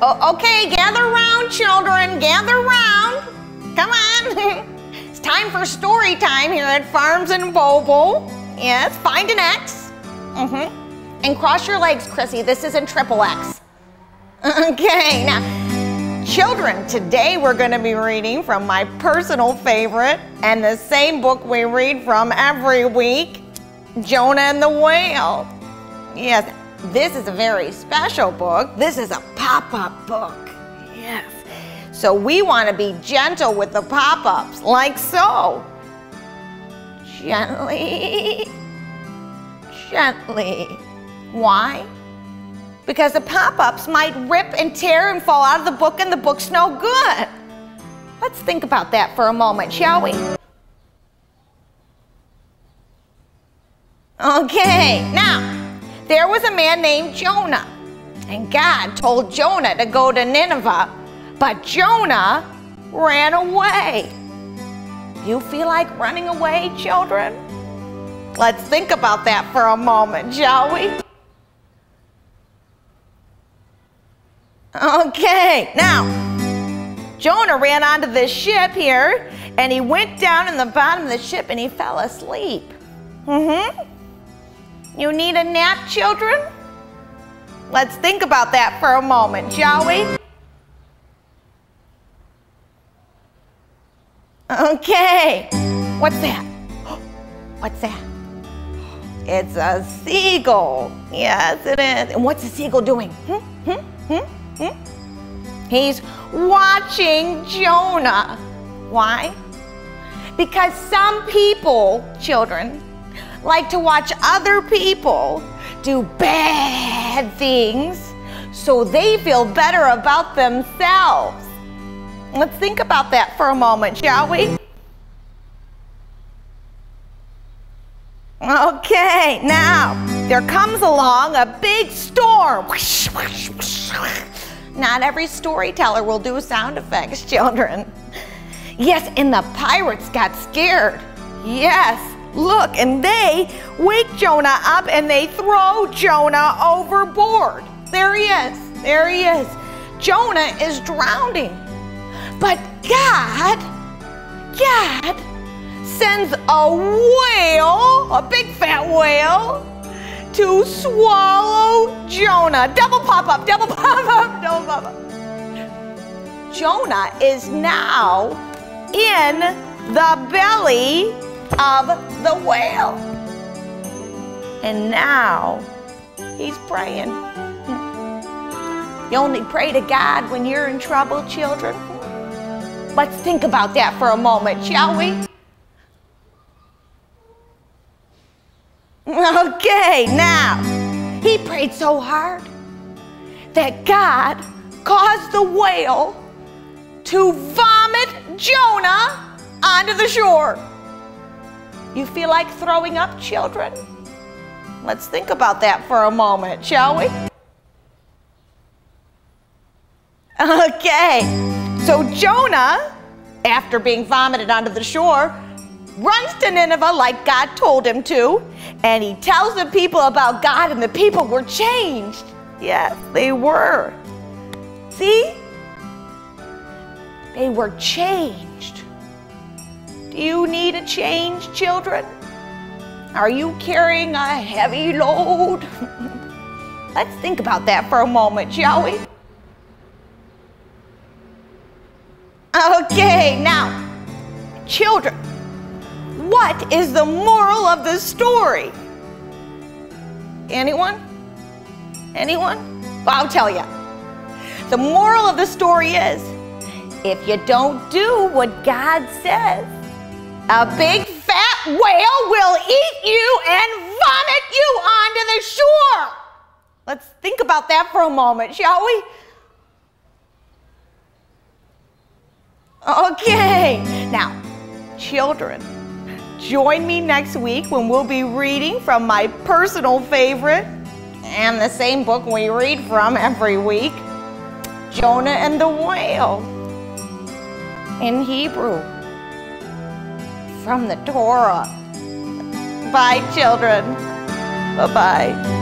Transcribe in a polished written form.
Oh, okay, gather round, children, gather round. Come on. It's time for story time here at Farms and Bobo. Yes, find an X. And cross your legs, Chrissy. This isn't triple X. Okay, now, children, today we're going to be reading from my personal favorite and the same book we read from every week, Jonah and the Whale. Yes, this is a very special book. This is a pop-up book. Yes. So we want to be gentle with the pop-ups, like so. Gently, gently. Why? Because the pop-ups might rip and tear and fall out of the book and the book's no good. Let's think about that for a moment, shall we? Okay, now, there was a man named Jonah, and God told Jonah to go to Nineveh, but Jonah ran away. You feel like running away, children? Let's think about that for a moment, shall we? Okay, now, Jonah ran onto this ship here, and he went down in the bottom of the ship and he fell asleep. You need a nap, children? Let's think about that for a moment, shall we? Okay, what's that? What's that? It's a seagull. Yes, it is. And what's the seagull doing? He's watching Jonah. Why? Because some people, children, like to watch other people do bad things so they feel better about themselves. Let's think about that for a moment, shall we? Okay, now, there comes along a big storm. Not every storyteller will do sound effects, children. Yes, and the pirates got scared. Yes, look, and they wake Jonah up and they throw Jonah overboard. There he is, there he is. Jonah is drowning. But God sends a whale, a big fat whale, to swallow Jonah. Double pop up, double pop up, double pop up. Jonah is now in the belly of the whale. And now he's praying. You only pray to God when you're in trouble, children. Let's think about that for a moment, shall we? Okay, now, he prayed so hard that God caused the whale to vomit Jonah onto the shore. You feel like throwing up, children? Let's think about that for a moment, shall we? Okay, so Jonah, after being vomited onto the shore, runs to Nineveh like God told him to, and he tells the people about God, and the people were changed. Yes, they were. See? They were changed. Do you need a change, children? Are you carrying a heavy load? Let's think about that for a moment, shall we? Okay, now, children, what is the moral of the story? Anyone? Anyone? Well, I'll tell you. The moral of the story is, if you don't do what God says, a big fat whale will eat you and vomit you onto the shore. Let's think about that for a moment, shall we? Okay, now, children, join me next week when we'll be reading from my personal favorite and the same book we read from every week, Jonah and the Whale, in Hebrew, from the Torah. Bye, children. Bye-bye.